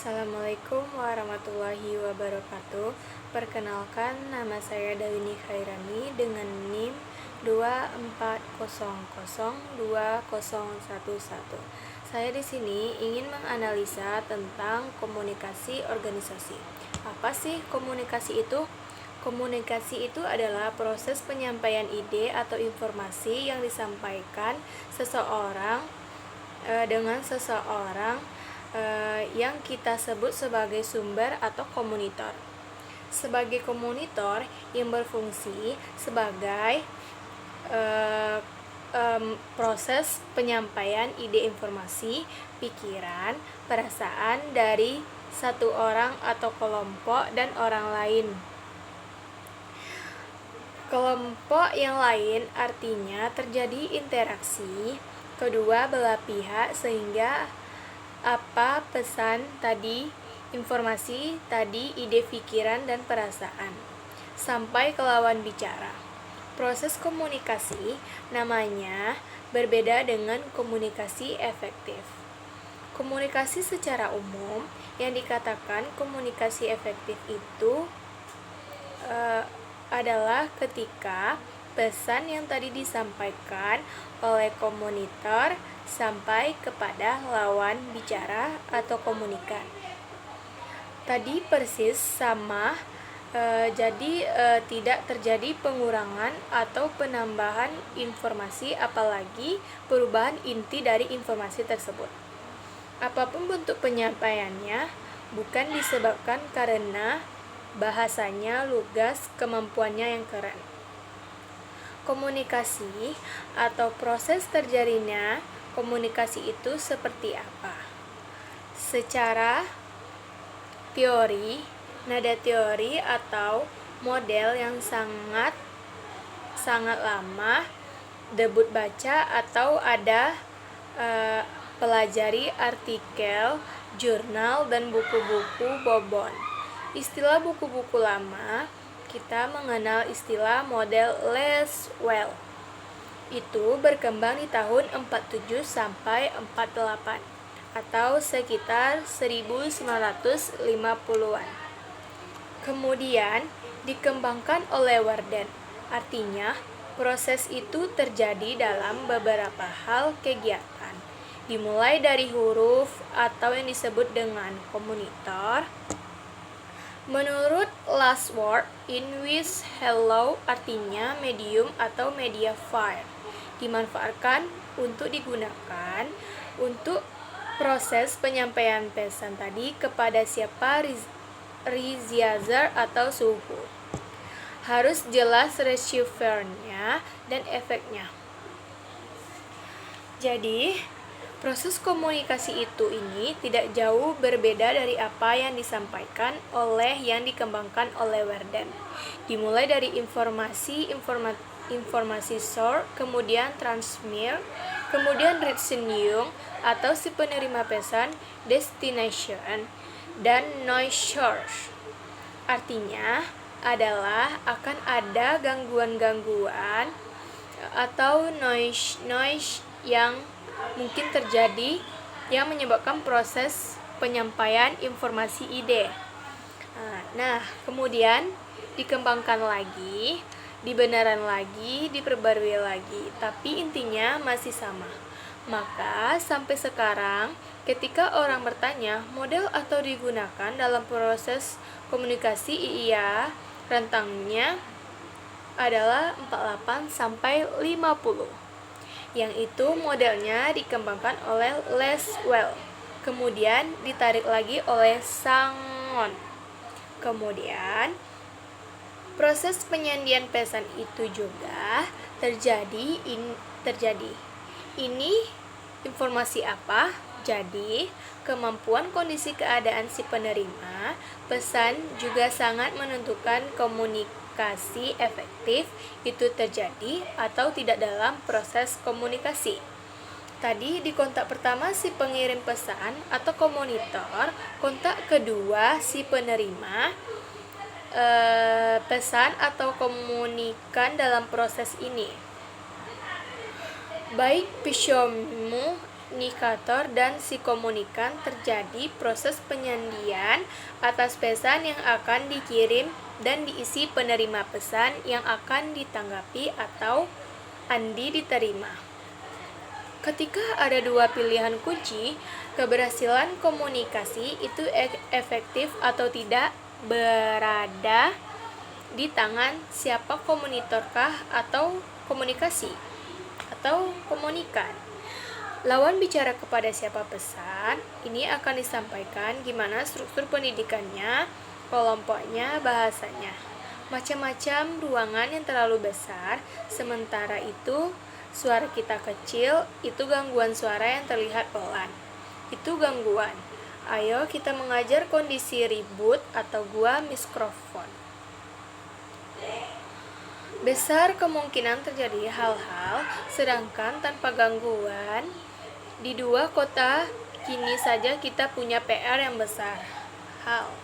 Assalamualaikum warahmatullahi wabarakatuh. Perkenalkan, nama saya Dawini Khairani dengan NIM 24002011. Saya di sini ingin menganalisa tentang komunikasi organisasi. Apa sih komunikasi itu? Komunikasi itu adalah proses penyampaian ide atau informasi yang disampaikan seseorang dengan seseorang yang kita sebut sebagai sumber atau komunitor. Sebagai komunitor yang berfungsi sebagai proses penyampaian ide informasi, pikiran, perasaan dari satu orang atau kelompok dan orang lain. Kelompok yang lain artinya terjadi interaksi kedua belah pihak sehingga apa pesan tadi, informasi tadi, ide, pikiran, dan perasaan sampai ke lawan bicara. Proses komunikasi namanya berbeda dengan komunikasi efektif. Komunikasi secara umum yang dikatakan komunikasi efektif itu adalah ketika pesan yang tadi disampaikan oleh komunitor sampai kepada lawan bicara atau komunikan. Tadi persis sama, jadi tidak terjadi pengurangan atau penambahan informasi, apalagi perubahan inti dari informasi tersebut. Apapun bentuk penyampaiannya, bukan disebabkan karena bahasanya lugas, kemampuannya yang keren. Komunikasi atau proses terjadinya komunikasi itu seperti apa? Secara teori, nada teori atau model yang sangat lama, debut baca atau ada pelajari artikel, jurnal, dan buku-buku bobon. Istilah buku-buku lama, kita mengenal istilah model Lasswell. Itu berkembang di tahun 47 sampai 48 atau sekitar 1950-an. Kemudian dikembangkan oleh Warden. Artinya, proses itu terjadi dalam beberapa hal kegiatan. Dimulai dari huruf atau yang disebut dengan komunitor. Menurut Lasswell, in which hello artinya medium atau media file dimanfaatkan untuk digunakan untuk proses penyampaian pesan tadi kepada siapa receiver atau suhu. Harus jelas receivernya dan efeknya. Jadi, proses komunikasi ini tidak jauh berbeda dari apa yang disampaikan oleh yang dikembangkan oleh Warden. Dimulai dari informasi source, kemudian transmit, kemudian receiving atau si penerima pesan, destination, dan noise source. Artinya adalah akan ada gangguan-gangguan atau noise yang mungkin terjadi yang menyebabkan proses penyampaian informasi ide. Nah, kemudian dikembangkan lagi, dibenarkan lagi, diperbarui lagi, tapi intinya masih sama. Maka sampai sekarang ketika orang bertanya model atau digunakan dalam proses komunikasi, iya, rentangnya adalah 48 sampai 50. Yang itu modelnya dikembangkan oleh Lasswell, kemudian ditarik lagi oleh Sangon. Kemudian proses penyandian pesan itu juga terjadi. Ini informasi apa? Jadi, kemampuan kondisi keadaan si penerima pesan juga sangat menentukan komunikasi efektif itu terjadi atau tidak dalam proses komunikasi. Tadi di kontak pertama si pengirim pesan atau komunitor, kontak kedua si penerima pesan atau komunikan dalam proses ini. Baik pisaumu komunikator dan si komunikan terjadi proses penyandian atas pesan yang akan dikirim dan diisi penerima pesan yang akan ditanggapi atau andi diterima. Ketika ada dua pilihan kunci, keberhasilan komunikasi itu efektif atau tidak berada di tangan siapa, komunitorkah atau komunikasi atau komunikan. Lawan bicara kepada siapa pesan, ini akan disampaikan gimana struktur pendidikannya, kelompoknya, bahasanya. Macam-macam ruangan yang terlalu besar, sementara itu suara kita kecil, itu gangguan suara yang terlihat pelan. Itu gangguan. Ayo kita mengajar kondisi ribut atau gua mikrofon. Besar kemungkinan terjadi hal-hal, sedangkan tanpa gangguan, di dua kota kini saja kita punya PR yang besar.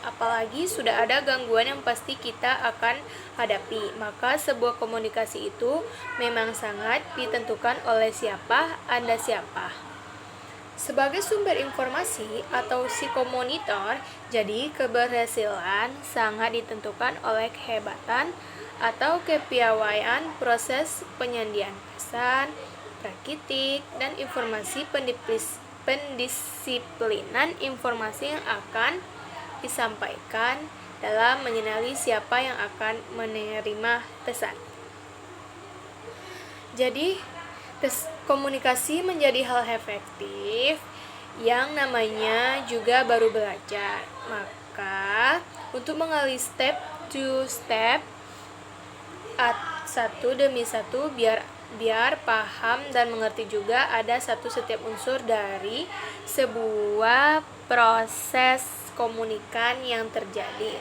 Apalagi sudah ada gangguan yang pasti kita akan hadapi, maka sebuah komunikasi itu memang sangat ditentukan oleh siapa, Anda siapa. Sebagai sumber informasi atau si komunitor, jadi keberhasilan sangat ditentukan oleh kehebatan atau kepiawaian proses penyandian pesan, praktik, dan informasi pendisiplinan informasi yang akan disampaikan dalam mengenali siapa yang akan menerima pesan. Jadi, komunikasi menjadi hal efektif yang namanya juga baru belajar. Maka, untuk mengenali step to step, satu demi satu, biar paham dan mengerti juga ada setiap unsur dari sebuah proses komunikan yang terjadi.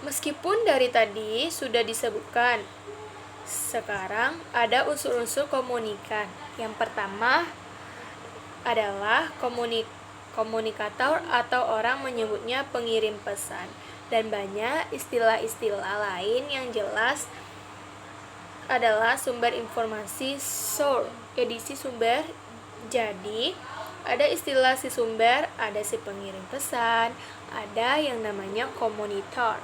Meskipun dari tadi sudah disebutkan, sekarang ada unsur-unsur komunikan. Yang pertama adalah komunikator atau orang menyebutnya pengirim pesan, dan banyak istilah-istilah lain yang jelas adalah sumber informasi, source, edisi sumber. Jadi ada istilah si sumber, ada si pengirim pesan, ada yang namanya komunitor.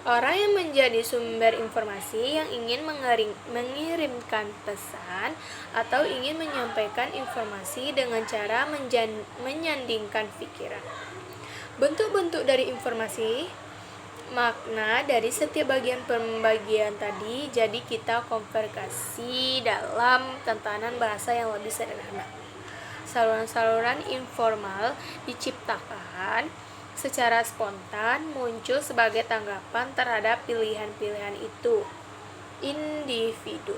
Orang yang menjadi sumber informasi yang ingin mengirimkan pesan atau ingin menyampaikan informasi dengan cara menyandingkan pikiran. Bentuk-bentuk dari informasi, makna dari setiap pembagian tadi, jadi kita konversi dalam tatanan bahasa yang lebih sederhana. Saluran-saluran informal diciptakan secara spontan, muncul sebagai tanggapan terhadap pilihan-pilihan itu. Individu.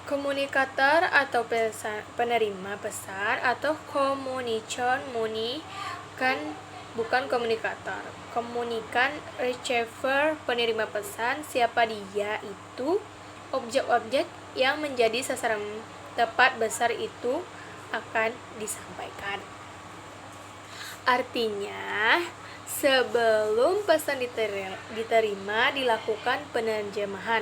Komunikator atau penerima pesan atau komunikon kan bukan komunikator. Komunikan, receiver, penerima pesan, siapa dia itu, objek-objek yang menjadi sasaran tepat besar itu akan disampaikan. Artinya, sebelum pesan diterima dilakukan penerjemahan.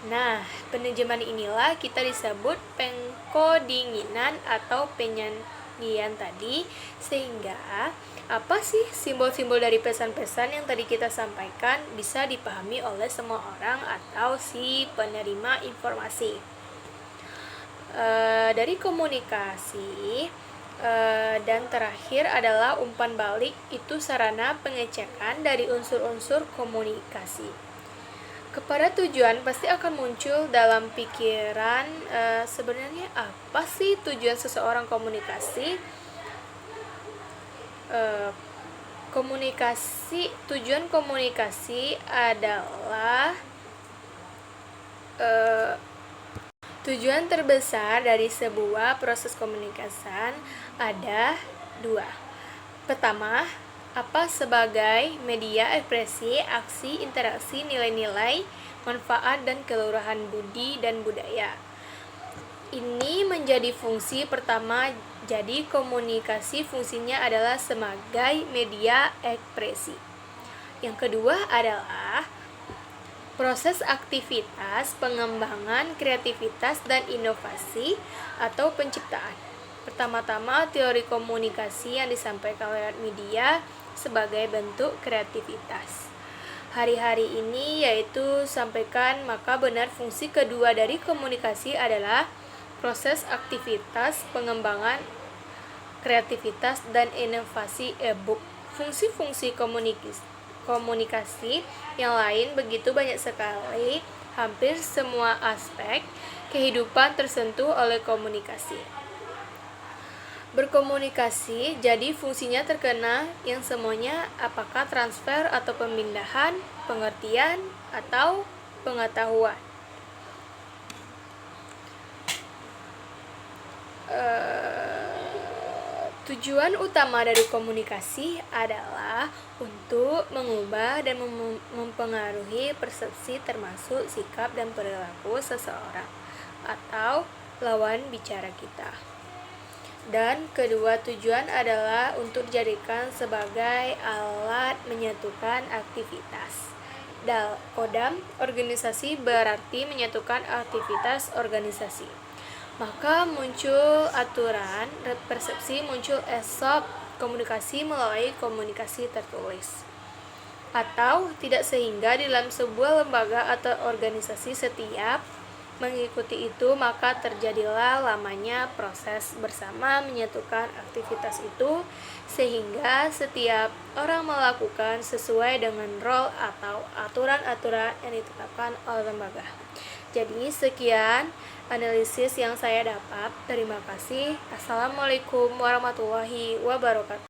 Nah, penerjemahan inilah kita disebut pengkodinginan atau penyandian tadi, sehingga apa sih simbol-simbol dari pesan-pesan yang tadi kita sampaikan bisa dipahami oleh semua orang atau si penerima informasi. Dari komunikasi, dan terakhir adalah umpan balik, itu sarana pengecekan dari unsur-unsur komunikasi. Kepada tujuan pasti akan muncul dalam pikiran, sebenarnya apa sih tujuan seseorang komunikasi? Tujuan komunikasi adalah tujuan terbesar dari sebuah proses komunikasi ada dua. Pertama, apa sebagai media ekspresi, aksi, interaksi, nilai-nilai, manfaat, dan kelurahan budi dan budaya. Ini menjadi fungsi pertama, jadi komunikasi fungsinya adalah sebagai media ekspresi. Yang kedua adalah Proses aktivitas pengembangan kreativitas dan inovasi atau penciptaan. Pertama-tama, teori komunikasi yang disampaikan lewat media sebagai bentuk kreativitas. Hari-hari ini yaitu sampaikan, maka benar fungsi kedua dari komunikasi adalah proses aktivitas pengembangan kreativitas dan inovasi e-book. Fungsi-fungsi komunikasi yang lain begitu banyak sekali, hampir semua aspek kehidupan tersentuh oleh komunikasi. Berkomunikasi jadi fungsinya terkena yang semuanya, apakah transfer atau pemindahan, pengertian, atau pengetahuan. Tujuan utama dari komunikasi adalah untuk mengubah dan mempengaruhi persepsi termasuk sikap dan perilaku seseorang atau lawan bicara kita. Dan kedua tujuan adalah untuk dijadikan sebagai alat menyatukan aktivitas. Kodam organisasi berarti menyatukan aktivitas organisasi. Maka muncul aturan, persepsi, muncul SOP, komunikasi melalui komunikasi tertulis. Atau tidak, sehingga di dalam sebuah lembaga atau organisasi setiap mengikuti itu, maka terjadilah lamanya proses bersama menyatukan aktivitas itu, sehingga setiap orang melakukan sesuai dengan role atau aturan-aturan yang ditetapkan oleh lembaga. Jadi sekian analisis yang saya dapat. Terima kasih. Assalamualaikum warahmatullahi wabarakatuh.